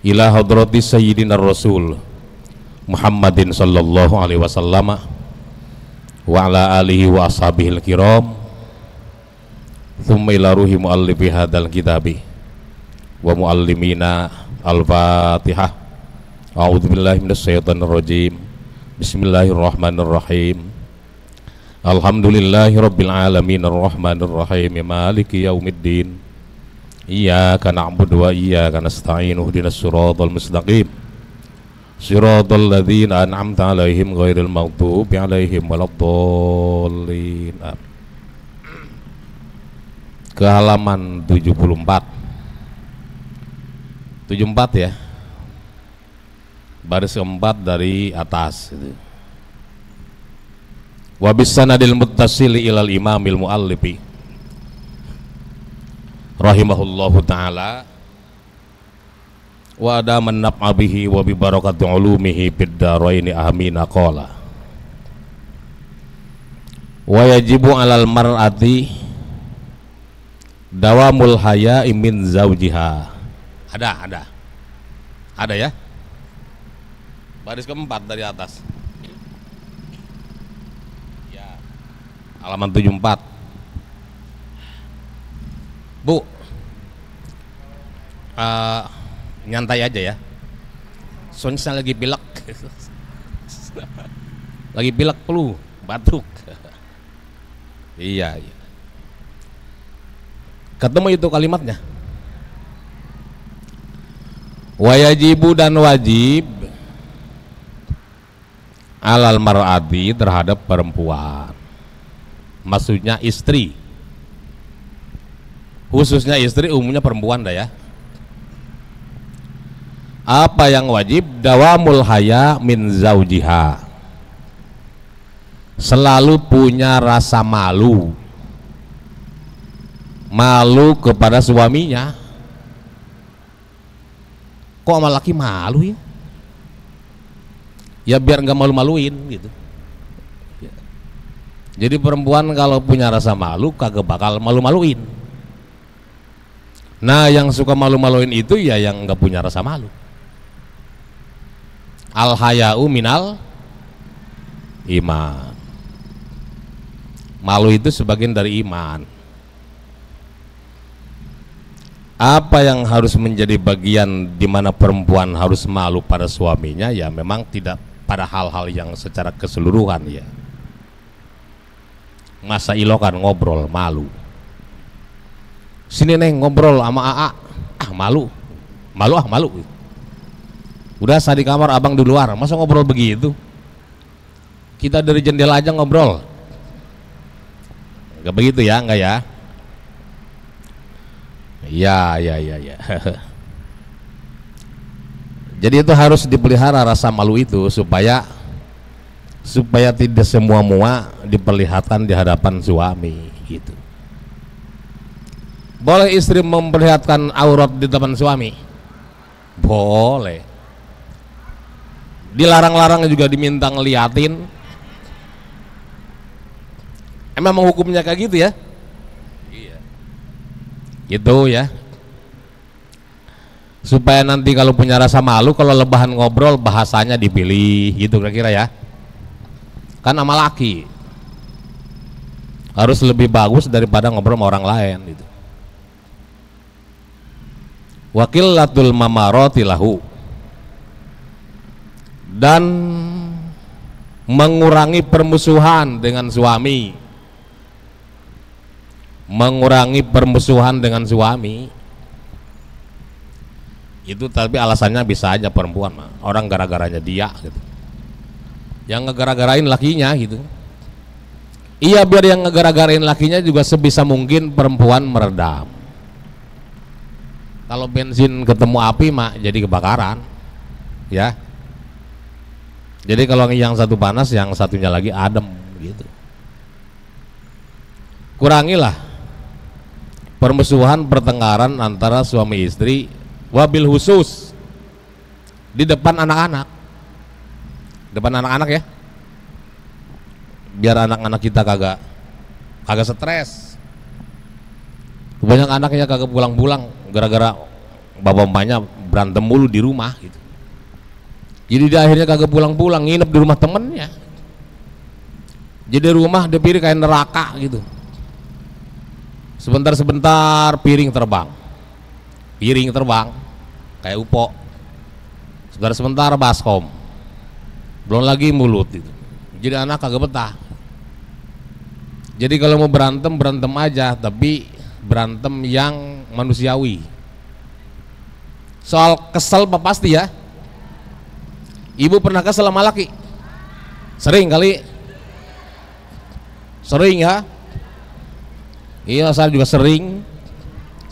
ila hadrati sayyidina rasul Muhammadin sallallahu alaihi wasallam wa ala alihi wa ashabihil kiram, thumma ila ruhi muallifi hadal kitabi wa muallimina al-fatihah. A'udzu billahi minasyaitonir rajim. Bismillahirrahmanirrahim. Alhamdulillahi rabbil alamin arrahmanir rahim maliki yaumiddin. Iyyaka na'budu wa iyyaka nasta'in ihdinas siratal mustaqim. Siratal ladzina an'amta 'alaihim ghairil maghdubi 'alaihim waladdallin. Ke halaman 74. 74 ya. Baris keempat dari atas gitu. Wa bisanadil muttasil ilal imamil muallifi rahimahullahu ta'ala wa adaman naf'a bihi wa bi barakati ulumihi fid dharaini amin. Qala wa yajibu 'alal mar'ati dawamul haya'i min zawjiha. Ada ya, baris keempat dari atas ya, halaman 74. Bu, nyantai aja ya, soalnya saya lagi pilek lagi pilek flu, batuk. Iya. Ketemu itu kalimatnya. Wajibu dan wajib alal mar'ati terhadap perempuan, maksudnya istri, khususnya istri, umumnya perempuan dah ya. Apa yang wajib? Dawamul haya min zaujiha, selalu punya rasa malu kepada suaminya. Kok sama laki malu ya? Ya biar nggak malu-maluin gitu. Jadi perempuan kalau punya rasa malu kagak bakal malu-maluin. Nah yang suka malu-maluin itu ya yang nggak punya rasa malu. Al haya'u minal iman. Malu itu sebagian dari iman. Apa yang harus menjadi bagian di mana perempuan harus malu pada suaminya? Ya memang tidak pada hal-hal yang secara keseluruhan ya. Masa ilokan ngobrol malu. Sini neng ngobrol sama AA, malu. Udah saya di kamar, abang di luar, masa ngobrol begitu? Kita dari jendela aja ngobrol. Enggak begitu ya, enggak ya? Ya. Jadi itu harus dipelihara rasa malu itu supaya tidak semua-mua diperlihatkan di hadapan suami gitu. Boleh istri memperlihatkan aurat di depan suami? Boleh. Dilarang-larang juga diminta ngeliatin. Emang hukumnya kayak gitu ya? Iya. Gitu ya. Supaya nanti kalau punya rasa malu, kalau lebahan ngobrol bahasanya dipilih gitu kira-kira ya. Kan sama laki harus lebih bagus daripada ngobrol sama orang lain gitu. Wakilatul mamaroti lahu, dan mengurangi permusuhan dengan suami. Mengurangi permusuhan dengan suami itu, tapi alasannya bisa aja perempuan, orang gara-garanya dia gitu, yang ngegara-garain lakinya gitu. Iya, biar yang ngegara-garain lakinya juga sebisa mungkin perempuan meredam. Kalau bensin ketemu api mak jadi kebakaran ya. Jadi kalau yang satu panas, yang satunya lagi adem gitu. Kurangilah permusuhan, pertengkaran antara suami istri, wabil khusus di depan anak-anak. Depan anak-anak ya, biar anak-anak kita kagak stres. Banyak anaknya kagak pulang-pulang gara-gara bapak emaknya berantem mulu di rumah gitu. Jadi dia akhirnya kagak pulang-pulang, nginep di rumah temennya. Jadi rumah dia pikir kayak neraka gitu. Sebentar-sebentar piring terbang kayak UFO. Sebentar-sebentar baskom, belum lagi mulut gitu. Jadi anak kagak betah. Jadi kalau mau berantem, berantem aja, tapi berantem yang manusiawi. Soal kesel apa pasti ya. Ibu pernah kesel sama laki? Sering kali. Sering ya. Iya, saya juga sering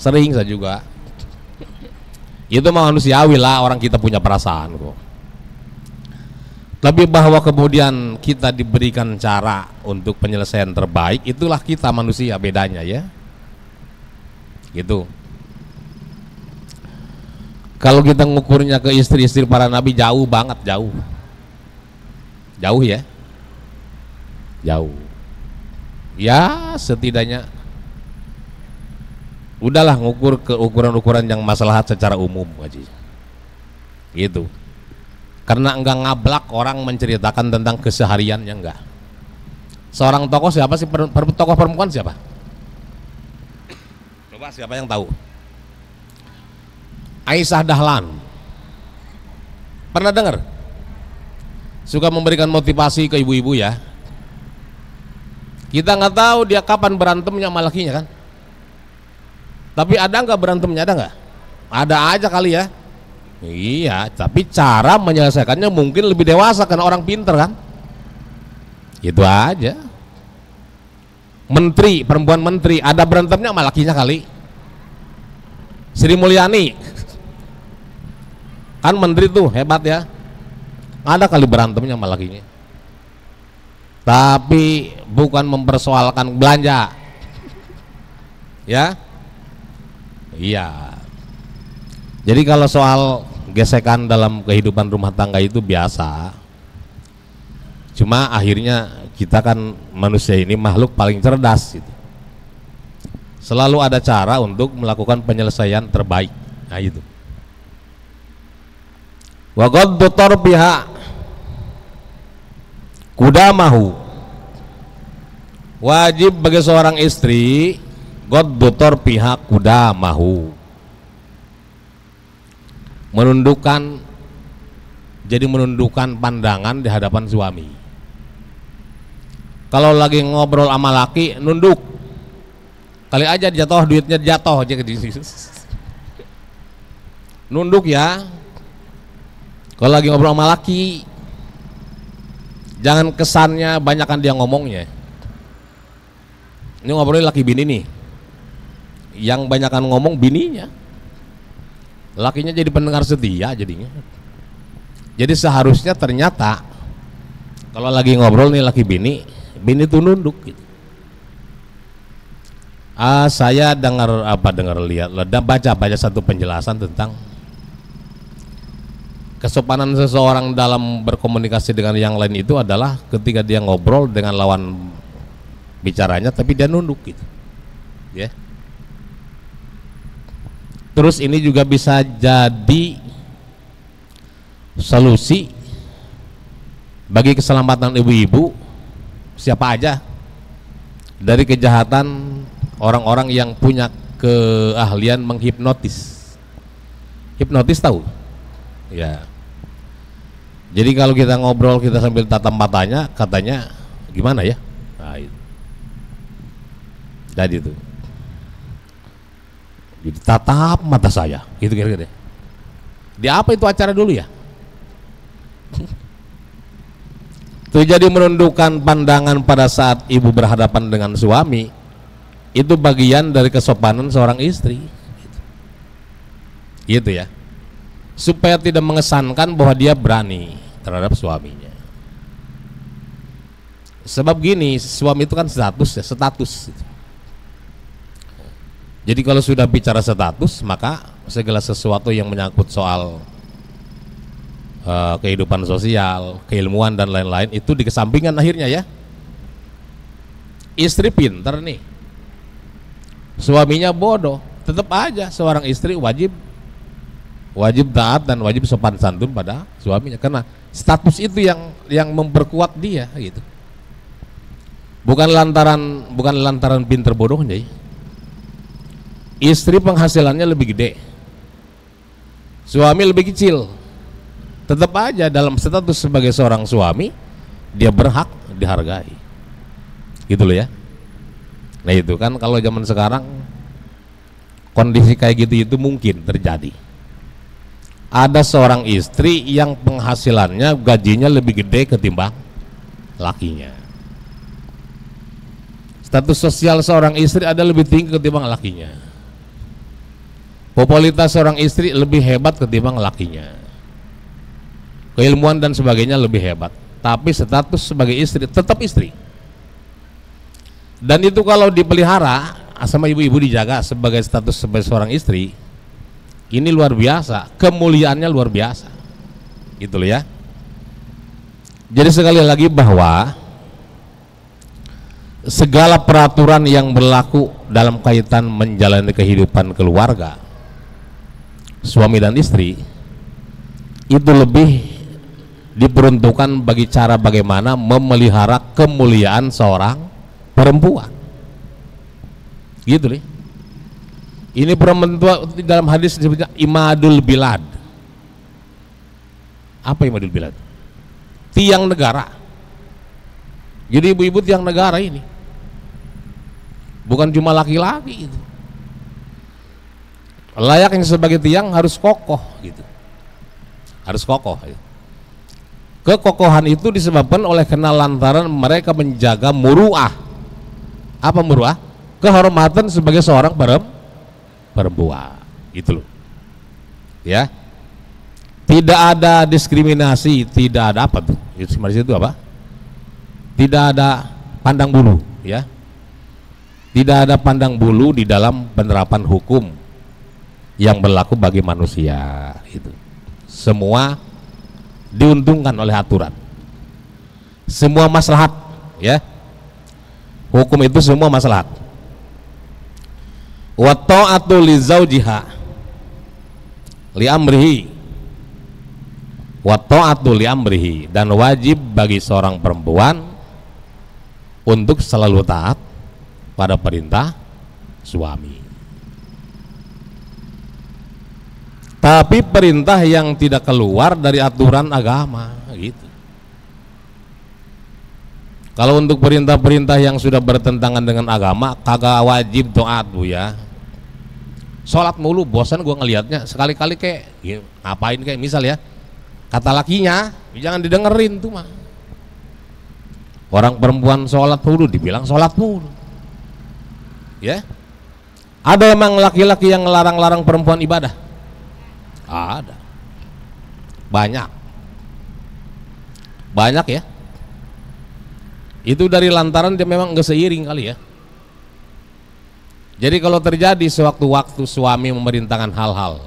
saya juga. Itu mah manusiawi lah, orang kita punya perasaan kok. Tapi bahwa kemudian kita diberikan cara untuk penyelesaian terbaik, itulah kita manusia, bedanya ya. Gitu. Kalau kita ngukurnya ke istri-istri para nabi, jauh banget, jauh ya, jauh. Ya setidaknya udahlah ngukur ke ukuran-ukuran yang maslahat secara umum aja gitu, karena enggak ngablak orang menceritakan tentang kesehariannya. Enggak. Seorang tokoh siapa sih, tokoh perempuan siapa? Coba siapa yang tahu? Aisyah Dahlan, pernah dengar? Suka memberikan motivasi ke ibu-ibu ya. Kita nggak tahu dia kapan berantemnya sama lakinya kan. Tapi ada nggak berantemnya, ada nggak? Ada aja kali ya. Iya, tapi cara menyelesaikannya mungkin lebih dewasa karena orang pinter kan. Itu aja. Menteri, perempuan menteri, ada berantemnya sama lakinya kali. Sri Mulyani kan menteri tuh hebat ya. Ada kali berantemnya sama lakinya. Tapi bukan mempersoalkan belanja ya. Iya. Jadi kalau soal gesekan dalam kehidupan rumah tangga itu biasa. Cuma akhirnya kita kan manusia ini makhluk paling cerdas gitu. Selalu ada cara untuk melakukan penyelesaian terbaik. Nah itu. Wa ghaddu tarbiha kudamahu, wajib bagi seorang istri ghaddu pihak kudamahu, menundukkan pandangan di hadapan suami. Kalau lagi ngobrol sama laki, nunduk, kali aja jatuh duitnya, jatuh aja ke situ. Nunduk ya. Kalau lagi ngobrol sama laki, jangan kesannya banyakan dia ngomongnya. Ini ngobrolin laki bini nih, yang banyakan ngomong bininya, lakinya jadi pendengar setia jadinya. Jadi seharusnya ternyata kalau lagi ngobrol nih laki bini tuh nunduk gitu. Saya baca satu penjelasan tentang kesopanan seseorang dalam berkomunikasi dengan yang lain itu adalah ketika dia ngobrol dengan lawan bicaranya tapi dia nunduk gitu ya. Terus ini juga bisa jadi solusi bagi keselamatan ibu-ibu siapa aja dari kejahatan orang-orang yang punya keahlian menghipnotis. Hipnotis tahu? Ya. Jadi kalau kita ngobrol kita sambil tatap matanya, katanya gimana ya? Nah, itu. Jadi itu. Jadi tatap mata saya, gitu kira-kira. Di apa itu acara dulu ya? Itu jadi menundukkan pandangan pada saat ibu berhadapan dengan suami. Itu bagian dari kesopanan seorang istri. Gitu ya. Supaya tidak mengesankan bahwa dia berani terhadap suaminya. Sebab gini, suami itu kan status. Jadi kalau sudah bicara status, maka segala sesuatu yang menyangkut soal kehidupan sosial, keilmuan dan lain-lain itu dikesampingkan akhirnya ya. Istri pinter nih, suaminya bodoh, tetap aja seorang istri wajib wajib taat dan wajib sopan santun pada suaminya, karena status itu yang memperkuat dia gitu. Bukan lantaran pinter bodohnya. Istri penghasilannya lebih gede, suami lebih kecil, tetap aja dalam status sebagai seorang suami dia berhak dihargai, gitu loh ya. Nah itu kan kalau zaman sekarang kondisi kayak gitu itu mungkin terjadi. Ada seorang istri yang penghasilannya gajinya lebih gede ketimbang lakinya. Status sosial seorang istri ada lebih tinggi ketimbang lakinya. Popularitas seorang istri lebih hebat ketimbang lakinya. Keilmuan dan sebagainya lebih hebat. Tapi status sebagai istri tetap istri. Dan itu kalau dipelihara sama ibu-ibu, dijaga sebagai status sebagai seorang istri, ini luar biasa, kemuliaannya luar biasa. Gitu loh ya. Jadi sekali lagi bahwa segala peraturan yang berlaku dalam kaitan menjalani kehidupan keluarga suami dan istri itu lebih diperuntukkan bagi cara bagaimana memelihara kemuliaan seorang perempuan. Gitu nih. Ini perempuan dalam hadis disebutnya imadul bilad. Apa imadul bilad? Tiang negara. Jadi ibu-ibu tiang negara ini. Bukan cuma laki-laki itu. Layaknya sebagai tiang harus kokoh gitu. Harus kokoh. Kekokohan itu disebabkan oleh karena lantaran mereka menjaga muruah. Apa muruah? Kehormatan sebagai seorang perempuan. Gitu loh. Ya. Tidak ada diskriminasi, tidak ada apa tuh? Diskriminasi itu apa? Tidak ada pandang bulu, ya. Tidak ada pandang bulu di dalam penerapan hukum yang berlaku bagi manusia itu. Semua diuntungkan oleh aturan. Semua maslahat, ya. Hukum itu semua maslahat. Wa ta'atu li zaujiha li amrihi. Wa ta'atu li amrihi, dan wajib bagi seorang perempuan untuk selalu taat pada perintah suami. Tapi perintah yang tidak keluar dari aturan agama gitu. Kalau untuk perintah-perintah yang sudah bertentangan dengan agama kagak wajib taat bu ya. Sholat mulu bosan gua ngelihatnya, sekali-kali kayak ya, ngapain kayak misal ya kata lakinya jangan didengerin tuh mah. Orang perempuan sholat mulu dibilang sholat mulu, ya. Ada emang laki-laki yang ngelarang-larang perempuan ibadah? Ada, banyak ya. Itu dari lantaran dia memang nggak seiring kali ya. Jadi kalau terjadi sewaktu-waktu suami memerintahkan hal-hal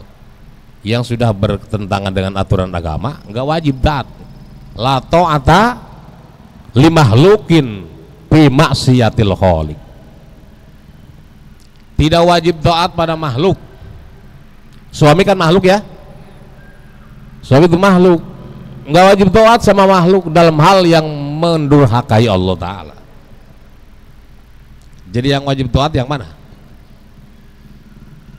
yang sudah bertentangan dengan aturan agama, nggak wajib taat. La ta'ata li makhluqin fi maksiatil khaliq. Tidak wajib taat pada makhluk. Suami kan makhluk ya. Suami itu makhluk. Nggak wajib taat sama makhluk dalam hal yang mendurhakai Allah Ta'ala. Jadi yang wajib taat yang mana?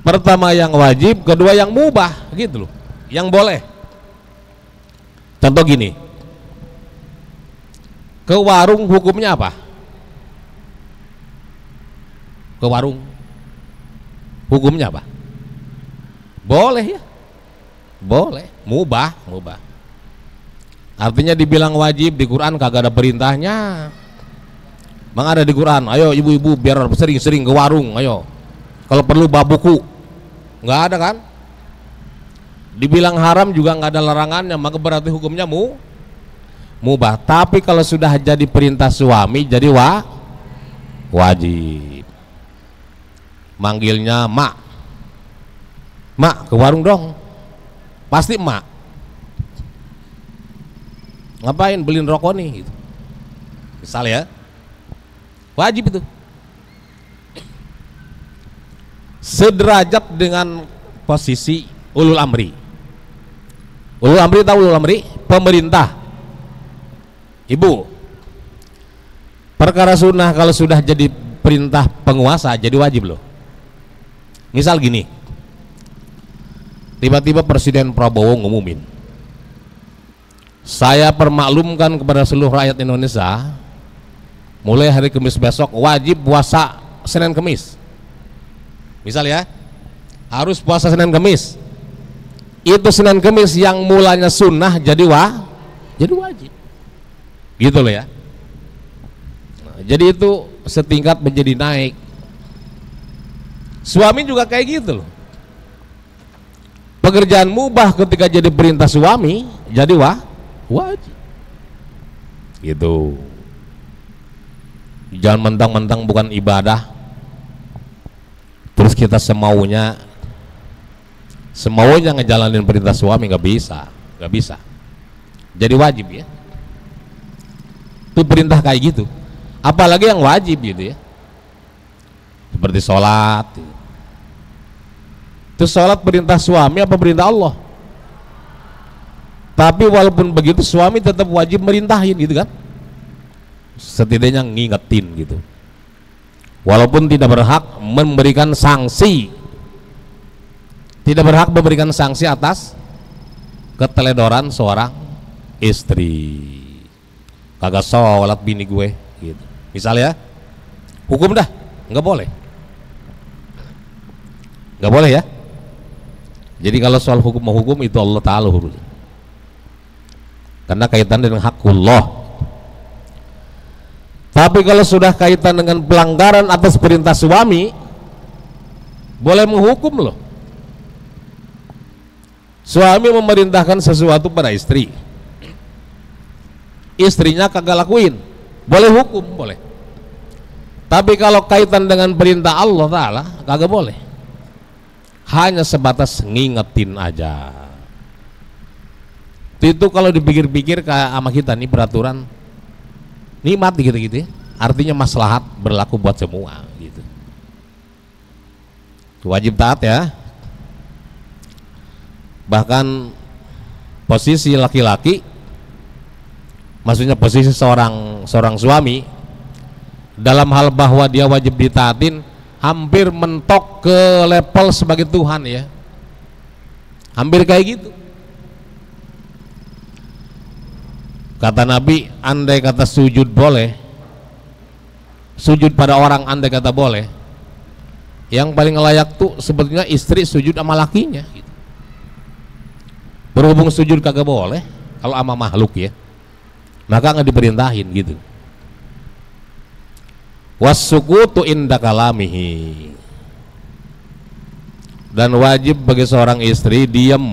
Pertama yang wajib, kedua yang mubah gitu loh, yang boleh. Contoh gini, ke warung hukumnya apa? Ke warung hukumnya apa? Boleh ya, boleh, mubah. Artinya dibilang wajib di Quran kagak ada perintahnya. Mang ada di Quran, ayo ibu-ibu biar sering-sering ke warung, ayo. Kalau perlu bawa buku, nggak ada kan? Dibilang haram juga nggak ada larangannya, maka berarti hukumnya mubah. Tapi kalau sudah jadi perintah suami, jadi wajib. Manggilnya mak ke warung dong, pasti mak. Ngapain beliin rokok nih? Gitu. Misal ya, wajib itu. Sederajat dengan posisi ulul amri. Ulul amri tahu ulul amri? Pemerintah. Ibu, perkara sunnah kalau sudah jadi perintah penguasa jadi wajib loh. Misal gini, tiba-tiba Presiden Prabowo ngumumin, saya permaklumkan kepada seluruh rakyat Indonesia, mulai hari Kamis besok wajib puasa Senin Kamis. Misal ya, harus puasa Senin Kamis. Itu Senin Kamis yang mulanya sunnah jadi wajib. Gitu loh ya. Nah, jadi itu setingkat menjadi naik. Suami juga kayak gitu loh. Pekerjaan mubah ketika jadi perintah suami jadi wajib. Gitu. Jangan mentang-mentang bukan ibadah terus kita semaunya ngejalanin perintah suami, nggak bisa. Jadi wajib ya. Itu perintah kayak gitu. Apalagi yang wajib gitu ya. Seperti sholat. Itu sholat perintah suami apa perintah Allah? Tapi walaupun begitu suami tetap wajib merintahin gitu kan. Setidaknya ngingetin gitu. Walaupun tidak berhak memberikan sanksi. Tidak berhak memberikan sanksi atas keteledoran seorang istri. Kagak sholat bini gue gitu. Misalnya hukum dah, nggak boleh ya. Jadi kalau soal hukum itu Allah Ta'ala urus, karena kaitan dengan hakullah. Tapi kalau sudah kaitan dengan pelanggaran atas perintah suami, boleh menghukum loh. Suami memerintahkan sesuatu pada istri, istrinya kagak lakuin, boleh hukum, boleh. Tapi kalau kaitan dengan perintah Allah Ta'ala kagak boleh. Hanya sebatas ngingetin aja. Itu kalau dipikir-pikir kayak sama kita nih peraturan nikmat gitu-gitu ya. Artinya maslahat berlaku buat semua gitu. Wajib taat ya. Bahkan posisi laki-laki, maksudnya posisi seorang suami dalam hal bahwa dia wajib ditaatin hampir mentok ke level sebagai Tuhan ya. Hampir kayak gitu. Kata Nabi, andai kata sujud boleh, sujud pada orang andai kata boleh, yang paling layak tuh sebetulnya istri sujud sama lakinya gitu. Berhubung sujud kagak boleh kalau sama makhluk ya, maka nggak diperintahin gitu. Wasukutu inda kalamihi, dan wajib bagi seorang istri diam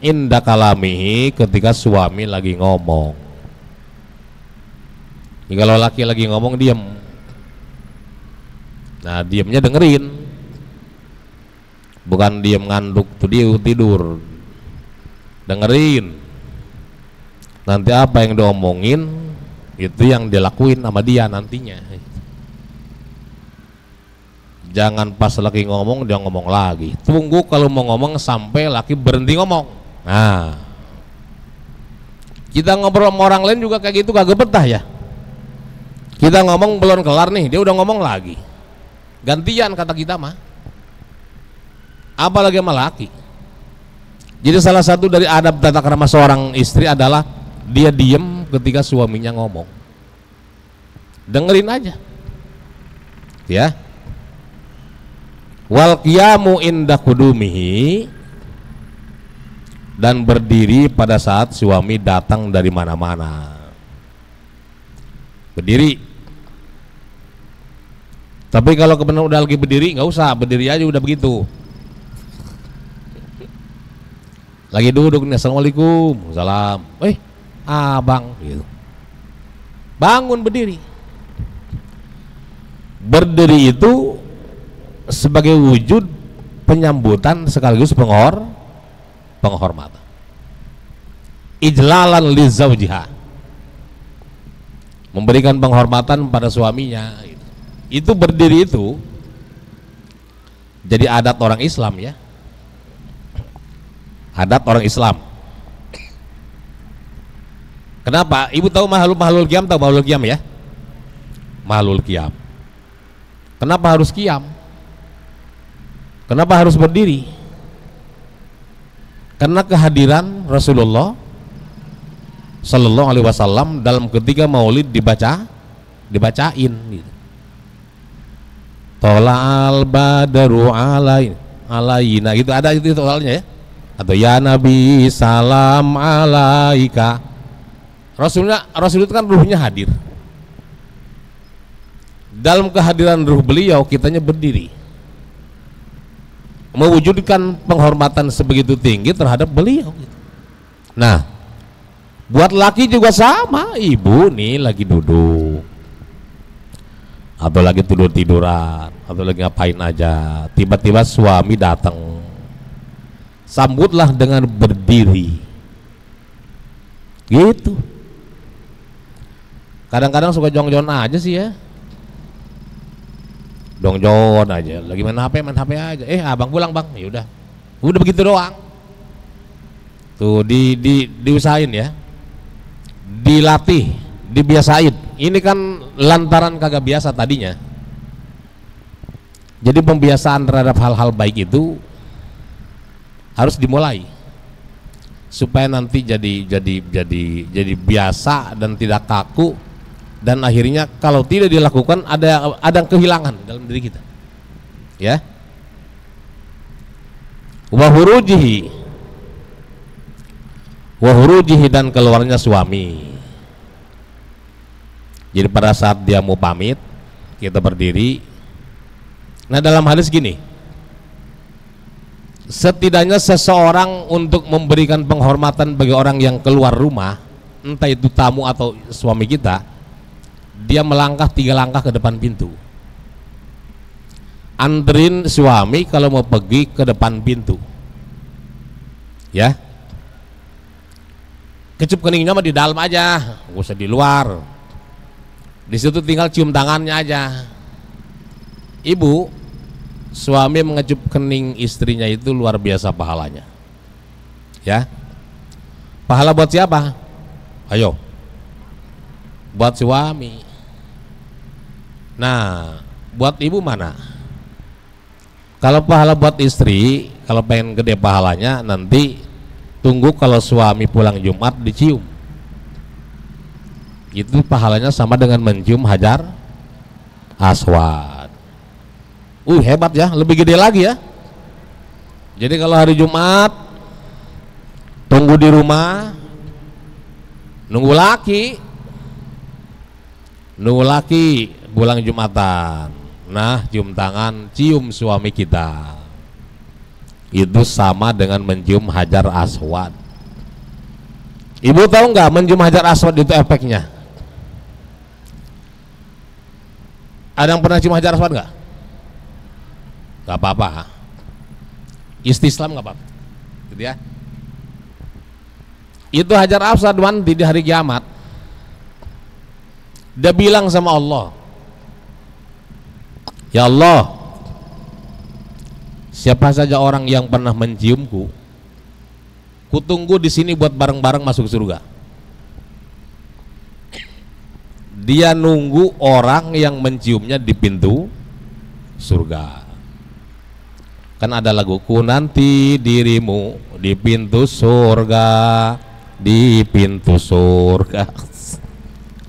inda kalamihi ketika suami lagi ngomong. Jadi kalau laki lagi ngomong diam, nah diamnya dengerin, bukan diam nganduk tuh dia tidur, dengerin. Nanti apa yang diomongin itu yang dilakuin sama dia nantinya. Jangan pas laki ngomong dia ngomong lagi. Tunggu kalau mau ngomong sampai laki berhenti ngomong. Nah, kita ngobrol sama orang lain juga kayak gitu, kagak betah ya. Kita ngomong belum kelar nih, dia udah ngomong lagi. Gantian kata kita mah. Apalagi sama laki. Jadi salah satu dari adab tata krama seorang istri adalah dia diem ketika suaminya ngomong, dengerin aja ya. Wal qiyamu inda kudumihi, dan berdiri pada saat suami datang dari mana-mana. Berdiri. Tapi kalau kebenaran udah lagi berdiri, nggak usah berdiri aja udah begitu. Lagi duduk nih, assalamualaikum, salam, abang gitu. Bangun berdiri. Berdiri itu sebagai wujud penyambutan sekaligus penghormatan. Ijlalan li zaujiha, memberikan penghormatan pada suaminya. Itu berdiri itu jadi adat orang Islam ya. adat orang Islam. Kenapa? Ibu tahu mahlul qiyam, tahu mahlul qiyam ya? Mahlul qiyam. Kenapa harus qiyam? Kenapa harus berdiri? Karena kehadiran Rasulullah Sallallahu Alaihi Wasallam dalam ketika Maulid dibacain gitu. Tola'al badaru alaina gitu, ada itu soalnya ya. Atau ya Nabi salam alaika. Rasul itu kan ruhnya hadir. Dalam kehadiran ruh beliau kitanya berdiri, mewujudkan penghormatan sebegitu tinggi terhadap beliau. Nah, buat laki juga sama. Ibu nih lagi duduk atau lagi tiduran atau lagi ngapain aja, tiba-tiba suami datang, sambutlah dengan berdiri gitu. Kadang-kadang suka jong-jong aja sih ya, dongjon aja, lagi main HP aja. Abang pulang bang, ya udah begitu doang. Tuh diusahain ya, dilatih, dibiasain. Ini kan lantaran kagak biasa tadinya. Jadi pembiasaan terhadap hal-hal baik itu harus dimulai supaya nanti jadi biasa dan tidak kaku. Dan akhirnya kalau tidak dilakukan ada kehilangan dalam diri kita ya. Wahurujihi dan keluarnya suami. Jadi pada saat dia mau pamit kita berdiri. Nah dalam hadis gini, setidaknya seseorang untuk memberikan penghormatan bagi orang yang keluar rumah, entah itu tamu atau suami kita, dia melangkah 3 langkah ke depan pintu. Anterin suami kalau mau pergi ke depan pintu ya. Kecup keningnya mah di dalam aja, nggak usah di luar. Di situ tinggal cium tangannya aja. Ibu, suami mengecup kening istrinya itu luar biasa pahalanya ya. Pahala buat siapa? Ayo, buat suami. Nah, buat ibu mana? Kalau pahala buat istri, kalau pengen gede pahalanya, nanti tunggu kalau suami pulang Jumat dicium. Itu pahalanya sama dengan mencium Hajar Aswad. Hebat ya, lebih gede lagi ya. Jadi kalau hari Jumat tunggu di rumah, nunggu laki pulang Jumatan. Nah, cium tangan, cium suami kita. Itu sama dengan mencium Hajar Aswad. Ibu tahu nggak mencium Hajar Aswad itu efeknya? Ada yang pernah cium Hajar Aswad nggak? Nggak apa-apa. Istislam nggak apa-apa. Gitu ya. Itu Hajar Aswad nanti di hari kiamat. Dia bilang sama Allah, ya Allah, siapa saja orang yang pernah menciumku, kutunggu di sini buat bareng-bareng masuk surga. Dia nunggu orang yang menciumnya di pintu surga. Kan ada laguku, nanti dirimu di pintu surga, di pintu surga.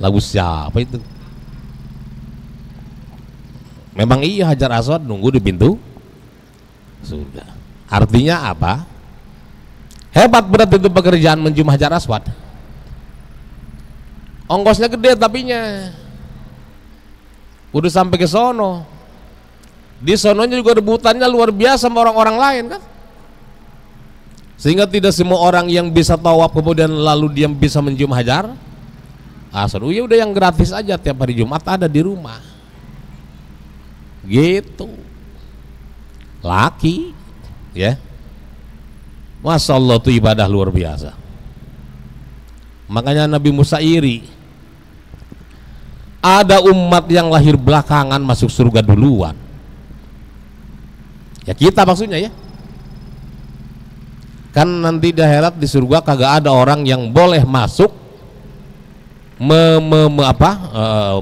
Lagu siapa itu? Memang iya, Hajar Aswad nunggu di pintu surga. Artinya apa? Hebat berat itu pekerjaan mencium Hajar Aswad. Ongkosnya gede tapinya. Udah sampai ke sono. Di sononya juga rebutannya luar biasa sama orang-orang lain kan. Sehingga tidak semua orang yang bisa tawaf kemudian lalu dia bisa mencium Hajar Aswad. Ya udah yang gratis aja tiap hari Jumat ada di rumah. Gitu. Laki ya. Masya Allah itu ibadah luar biasa. Makanya Nabi Musa iri. Ada umat yang lahir belakangan masuk surga duluan. Ya kita maksudnya ya. Kan nanti di akhirat di surga kagak ada orang yang boleh masuk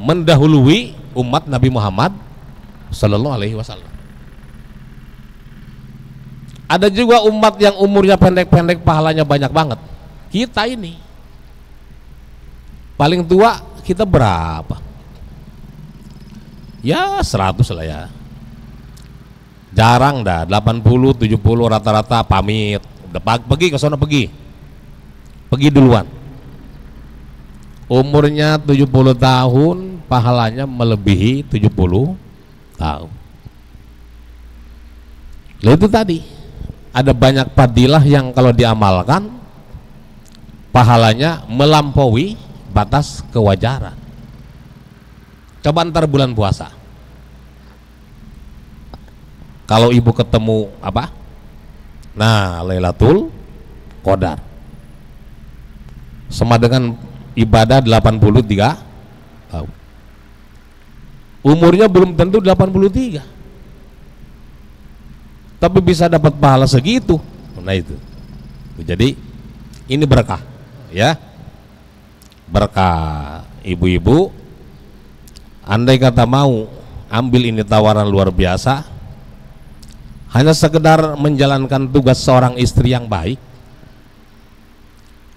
mendahului umat Nabi Muhammad Sallallahu Alaihi Wasallam. Ada juga umat yang umurnya pendek-pendek, pahalanya banyak banget. Kita ini paling tua, kita berapa? Ya 100 lah ya. Jarang dah 80 70 rata-rata pamit. Udah pergi ke sana, pergi duluan. Umurnya 70 tahun, pahalanya melebihi 70 tahun. Nah itu tadi, ada banyak fadilah yang kalau diamalkan pahalanya melampaui batas kewajaran. Coba ntar bulan puasa, kalau ibu ketemu apa? Nah, Lailatul Qadar sama dengan ibadah 83 tahun. Umurnya belum tentu 83, tapi bisa dapat pahala segitu. Nah itu. Jadi ini berkah ya. Berkah ibu-ibu, andai kata mau ambil ini tawaran luar biasa, hanya sekedar menjalankan tugas seorang istri yang baik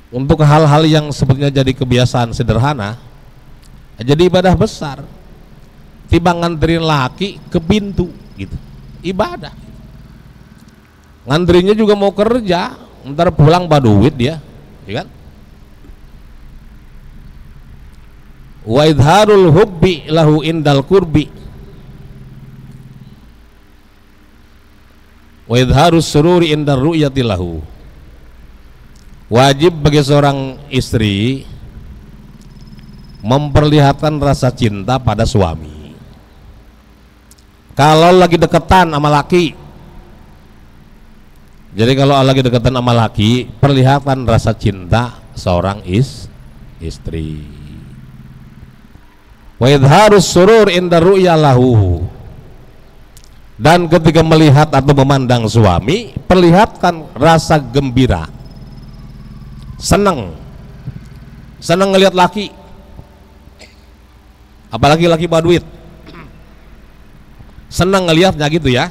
untuk hal-hal yang sebetulnya jadi kebiasaan sederhana, jadi ibadah besar. Tiba nganterin laki ke pintu gitu, ibadah. Ngantrinya juga mau kerja, ntar pulang baduit dia, ya kan? Wa idharul hubbi lahu indal kurbi wa idharus sururi indar ru'yati lahu. Wajib bagi seorang istri memperlihatkan rasa cinta pada suami. Kalau lagi deketan sama laki, jadi kalau lagi deketan sama laki, perlihatkan rasa cinta seorang istri. Wa idharus surur indar ru'ya lahu. Dan ketika melihat atau memandang suami, perlihatkan rasa gembira, senang ngelihat laki, apalagi laki baduit, senang ngelihatnya gitu ya,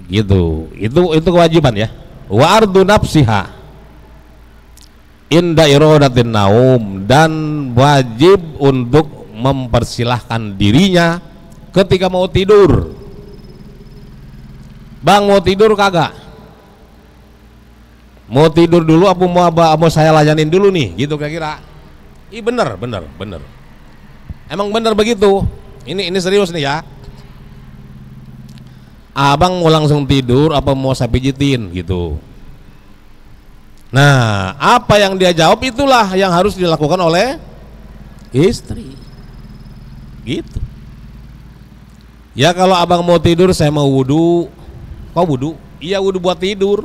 gitu. Itu kewajiban ya. Wa ardu nafsiha inda iradatin naum, dan wajib untuk mempersilahkan dirinya ketika mau tidur. Bang, mau tidur kagak? Mau tidur dulu apa mau saya layanin dulu nih, gitu kira-kira. Ih bener. Emang bener begitu. Ini serius nih ya. Abang mau langsung tidur apa mau saya pijitin gitu. Nah, apa yang dia jawab itulah yang harus dilakukan oleh istri. Gitu. Ya kalau abang mau tidur, saya mau wudu. Kau wudu? Iya, wudu buat tidur.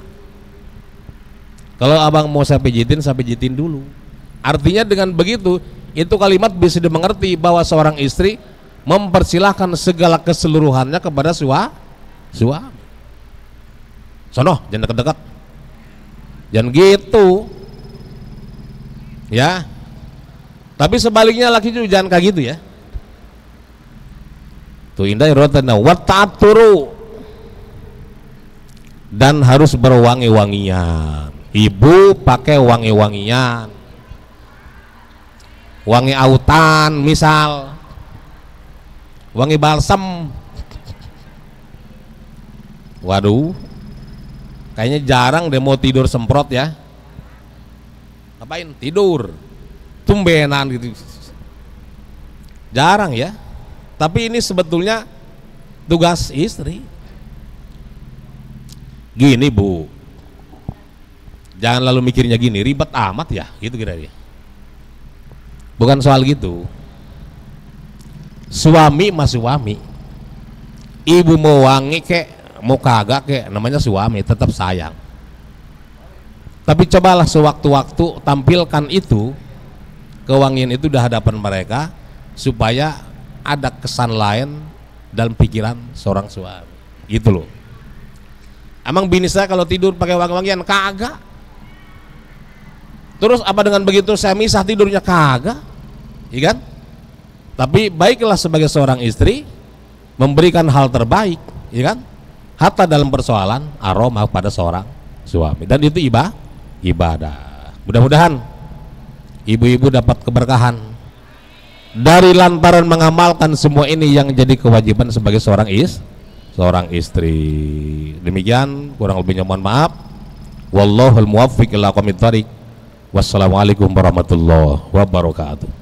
Kalau abang mau saya pijitin dulu. Artinya dengan begitu, itu kalimat bisa dimengerti bahwa seorang istri mempersilahkan segala keseluruhannya kepada suami. Sono, jangan dekat-dekat. Jangan gitu. Ya. Tapi sebaliknya laki juga jangan kayak gitu ya. Tuh indah irotana wa ta'turu, dan harus berwangi-wangian. Ibu pakai wangi-wangian, wangi autan misal, wangi balsam. Waduh, kayaknya jarang deh mau tidur semprot ya. Ngapain? Tidur tumbenan gitu, jarang ya. Tapi ini sebetulnya tugas istri. Gini Bu, jangan lalu mikirnya gini, ribet amat ya, gitu kira-kira. Bukan soal gitu. Suami mah suami. Ibu mau wangi kek, mau kagak kek, namanya suami, tetap sayang. Tapi cobalah sewaktu-waktu tampilkan itu, kewangian itu di hadapan mereka, supaya ada kesan lain dalam pikiran seorang suami. Gitu loh. Emang bini saya kalau tidur pakai wangi-wangian? Kagak. Terus apa dengan begitu saya misah tidurnya? Kagak, iya kan? Tapi baiklah sebagai seorang istri memberikan hal terbaik, iya kan? Hatta dalam persoalan aroma pada seorang suami, dan itu ibadah. Mudah-mudahan ibu-ibu dapat keberkahan dari lantaran mengamalkan semua ini yang jadi kewajiban sebagai seorang istri. Demikian, kurang lebihnya mohon maaf. Wallahul muwaffiq ila aqwamit thoriq. Wassalamualaikum warahmatullahi wabarakatuh.